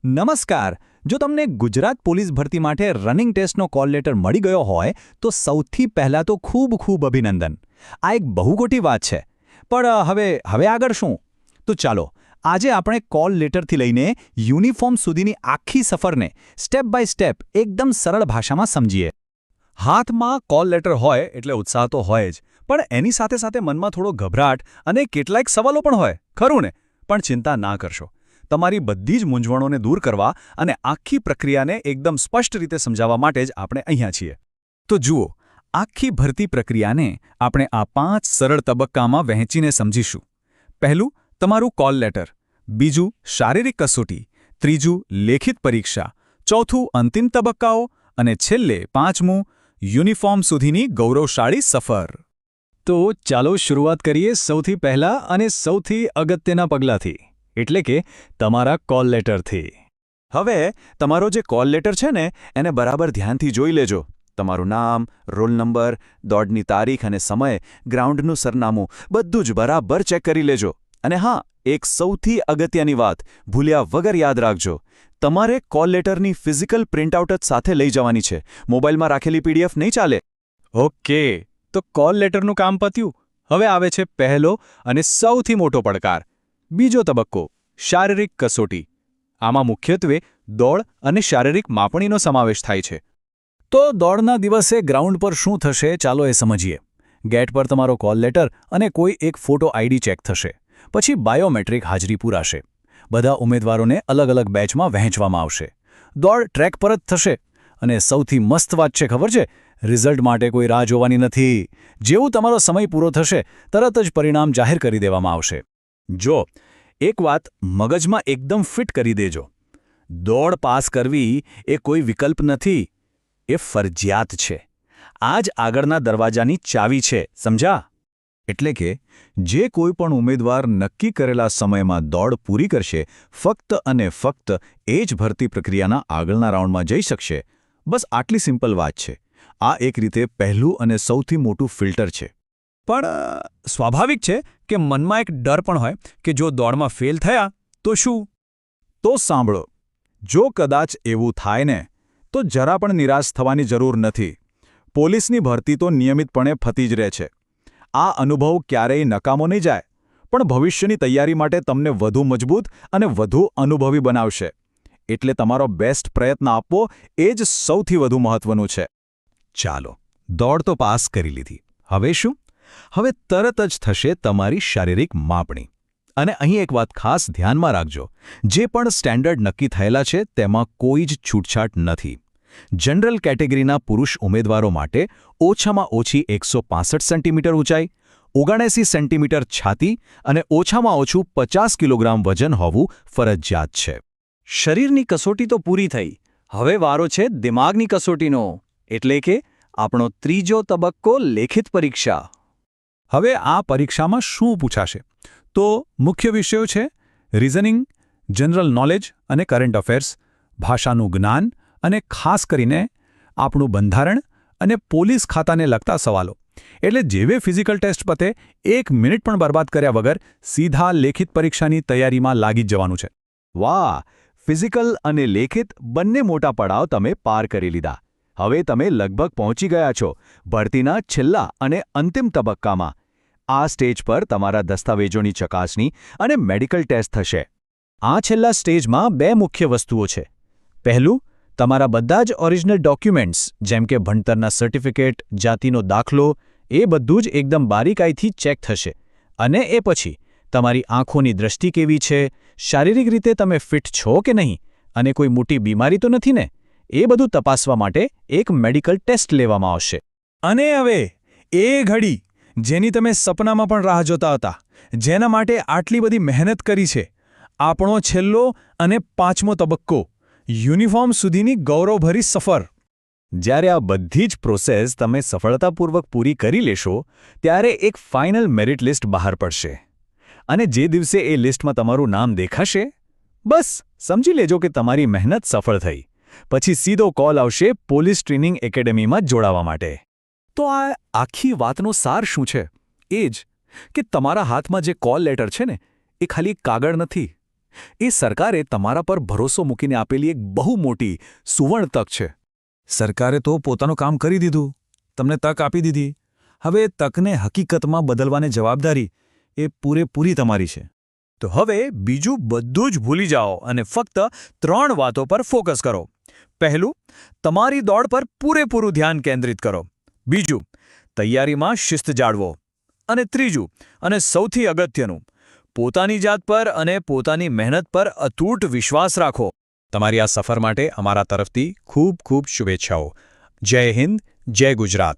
નમસ્કાર. જો તમને ગુજરાત પોલીસ ભરતી માટે રનિંગ ટેસ્ટનો કોલ લેટર મળી ગયો હોય તો સૌથી પહેલાં તો ખૂબ ખૂબ અભિનંદન. આ એક બહુ મોટી વાત છે. પણ હવે આગળ શું? તો ચાલો આજે આપણે કોલ લેટરથી લઈને યુનિફોર્મ સુધીની આખી સફરને સ્ટેપ બાય સ્ટેપ એકદમ સરળ ભાષામાં સમજીએ. હાથમાં કોલ લેટર હોય એટલે ઉત્સાહ તો હોય જ, પણ એની સાથે સાથે મનમાં થોડો ગભરાટ અને કેટલાક સવાલો પણ હોય, ખરું ને? પણ ચિંતા ના કરશો. તમારી બધી જ મૂંઝવણોને દૂર કરવા અને આખી પ્રક્રિયાને એકદમ સ્પષ્ટ રીતે સમજાવવા માટે જ આપણે અહીંયા છીએ. તો જુઓ, આખી ભરતી પ્રક્રિયાને આપણે આ 5 સરળ તબક્કામાં વહેંચીને સમજીશું. પહેલું, તમારું કોલ લેટર. બીજું, શારીરિક કસોટી. ત્રીજું, લેખિત પરીક્ષા. ચોથું, અંતિમ તબક્કાઓ. અને છેલ્લે 5મું, યુનિફોર્મ સુધીની ગૌરવશાળી સફર. તો ચાલો શરૂઆત કરીએ સૌથી પહેલા અને સૌથી અગત્યના પગલાંથી, એટલે કે તમારા કોલ લેટરથી. હવે તમારો જે કોલ લેટર છે ને એને બરાબર ધ્યાનથી જોઈ લેજો. તમારું નામ, રોલ નંબર, દોડની તારીખ અને સમય, ગ્રાઉન્ડનું સરનામું બધું જ બરાબર ચેક કરી લેજો. અને હા, એક સૌથી અગત્યની વાત ભૂલ્યા વગર યાદ રાખજો. તમારે કોલ લેટરની ફિઝિકલ પ્રિન્ટઆઉટ જ સાથે લઈ જવાની છે. મોબાઈલમાં રાખેલી પીડીએફ નહીં ચાલે. ઓકે, તો કોલ લેટરનું કામ પત્યું. હવે આવે છે પહેલો અને સૌથી મોટો પડકાર, બીજો તબક્કો, શારીરિક કસોટી. આમાં મુખ્યત્વે દોડ અને શારીરિક માપણીનો સમાવેશ થાય છે. તો દોડના દિવસે ગ્રાઉન્ડ પર શું થશે ચાલો એ સમજીએ. ગેટ પર તમારો કોલ લેટર અને કોઈ એક ફોટો આઈડી ચેક થશે. પછી બાયોમેટ્રિક હાજરી પૂરાશે. બધા ઉમેદવારોને અલગ અલગ બેચમાં વહેંચવામાં આવશે. દોડ ટ્રેક પર જ થશે. અને સૌથી મસ્ત વાત છે ખબર છે, રિઝલ્ટ માટે કોઈ રાહ જોવાની નથી. જેવું તમારો સમય પૂરો થશે તરત જ પરિણામ જાહેર કરી દેવામાં આવશે. જો એક વાત મગજમાં એકદમ ફિટ કરી દેજો, દોડ પાસ કરવી એ કોઈ વિકલ્પ નથી, એ ફરજિયાત છે. આ જ આગળના દરવાજાની ચાવી છે, સમજા? એટલે કે જે કોઈ પણ ઉમેદવાર નક્કી કરેલા સમયમાં દોડ પૂરી કરશે, ફક્ત અને ફક્ત એ જ ભરતી પ્રક્રિયાના આગળના રાઉન્ડમાં જઈ શકશે. બસ આટલી સિમ્પલ વાત છે. આ એક રીતે પહેલું અને સૌથી મોટું ફિલ્ટર છે. પણ સ્વાભાવિક છે કે મનમાં એક ડર પણ હોય કે જો દોડમાં ફેલ થયા તો શું? તો સાંભળો, જો કદાચ એવું થાય ને તો જરા પણ નિરાશ થવાની જરૂર નથી. પોલીસની ભરતી તો નિયમિતપણે થતી જ રહે છે. આ અનુભવ ક્યારેય નકામો નહીં જાય, પણ ભવિષ્યની તૈયારી માટે તમને વધુ મજબૂત અને વધુ અનુભવી બનાવશે. એટલે તમારો બેસ્ટ પ્રયત્ન આપવો એ જ સૌથી વધુ મહત્વનું છે. ચાલો, દોડ તો પાસ કરી લીધી. હવે શું? હવે તરત જ થશે તમારી શારીરિક માપણી. અને અહીં એક વાત ખાસ ધ્યાનમાં રાખજો, જે પણ સ્ટેન્ડર્ડ નક્કી થયેલા છે તેમાં કોઈ જ છૂટછાટ નથી. જનરલ કેટેગરીના પુરુષ ઉમેદવારો માટે ઓછામાં ઓછી 165 સેન્ટીમીટર ઊંચાઈ, 79 સેન્ટીમીટર છાતી અને ઓછામાં ઓછું 50 કિલોગ્રામ વજન હોવું ફરજિયાત છે. શરીરની કસોટી તો પૂરી થઈ. હવે વારો છે દિમાગની કસોટીનો, એટલે કે આપણો ત્રીજો તબક્કો, લેખિત પરીક્ષા. હવે આ પરીક્ષામાં શું પૂછાશે? તો મુખ્ય વિષયો છે રિઝનિંગ, જનરલ નોલેજ અને કરંટ અફેર્સ, ભાષાનું જ્ઞાન અને ખાસ કરીને આપણું બંધારણ અને પોલીસ ખાતાને લગતા સવાલો. એટલે જેવે ફિઝિકલ ટેસ્ટ પતે 1 મિનિટ પણ બરબાદ કર્યા વગર સીધા લેખિત પરીક્ષાની તૈયારીમાં લાગી જ જવાનું છે. વાહ! ફિઝિકલ અને લેખિત બંને મોટા પડાવ તમે પાર કરી લીધા. હવે તમે લગભગ પહોંચી ગયા છો ભરતીના છેલ્લા અને અંતિમ તબક્કામાં. આ સ્ટેજ પર તમારા દસ્તાવેજોની ચકાસણી અને મેડિકલ ટેસ્ટ થશે. આ છેલ્લા સ્ટેજમાં 2 મુખ્ય વસ્તુઓ છે. પહેલું, તમારા બધા જ ઓરિજિનલ ડોક્યુમેન્ટ્સ જેમ કે ભણતરના સર્ટિફિકેટ, જાતિનો દાખલો, એ બધું જ એકદમ બારીકાઈથી ચેક થશે. અને એ પછી તમારી આંખોની દૃષ્ટિ કેવી છે, શારીરિક રીતે તમે ફિટ છો કે નહીં, અને કોઈ મોટી બીમારી તો નથી ને, એ બધું તપાસવા માટે એક મેડિકલ ટેસ્ટ લેવામાં આવશે. અને હવે એ ઘડી જેની તમે સપનામાં પણ રાહ જોતા હતા, જેના માટે આટલી બધી મહેનત કરી છે, આપણો છેલ્લો અને 5મો તબક્કો, યુનિફોર્મ સુધીની ગૌરવભરી સફર. જ્યારે આ બધી જ પ્રોસેસ તમે સફળતાપૂર્વક પૂરી કરી લેશો ત્યારે એક ફાઇનલ મેરિટ લિસ્ટ બહાર પડશે. અને જે દિવસે એ લિસ્ટમાં તમારું નામ દેખાશે, બસ સમજી લેજો કે તમારી મહેનત સફળ થઈ. પછી સીધો કોલ આવશે પોલીસ ટ્રેનિંગ એકેડેમીમાં જોડાવા માટે. તો આ આખી વાતનો સાર શું છે? એ જ કે તમારા હાથમાં જે કોલ લેટર છે ને, એ ખાલી કાગળ નથી, એ સરકારે તમારા પર ભરોસો મૂકીને આપેલી એક બહુ મોટી સુવર્ણ તક છે. સરકારે તો પોતાનું કામ કરી દીધું, તમને તક આપી દીધી. હવે તકને હકીકતમાં બદલવાની જવાબદારી એ પૂરેપૂરી તમારી છે. તો હવે બીજું બધું જ ભૂલી જાઓ અને ફક્ત 3 વાતો પર ફોકસ કરો. પહેલું, તમારી દોડ પર પૂરેપૂરું ધ્યાન કેન્દ્રિત કરો. બીજું, તૈયારીમાં શિસ્ત જાળવો. અને ત્રીજું, અને સૌથી અગત્યનું, પોતાની જાત પર અને પોતાની મહેનત પર અતૂટ વિશ્વાસ રાખો. તમારી આ સફર માટે અમારા તરફથી ખૂબ ખૂબ શુભેચ્છાઓ. જય હિન્દ, જય ગુજરાત.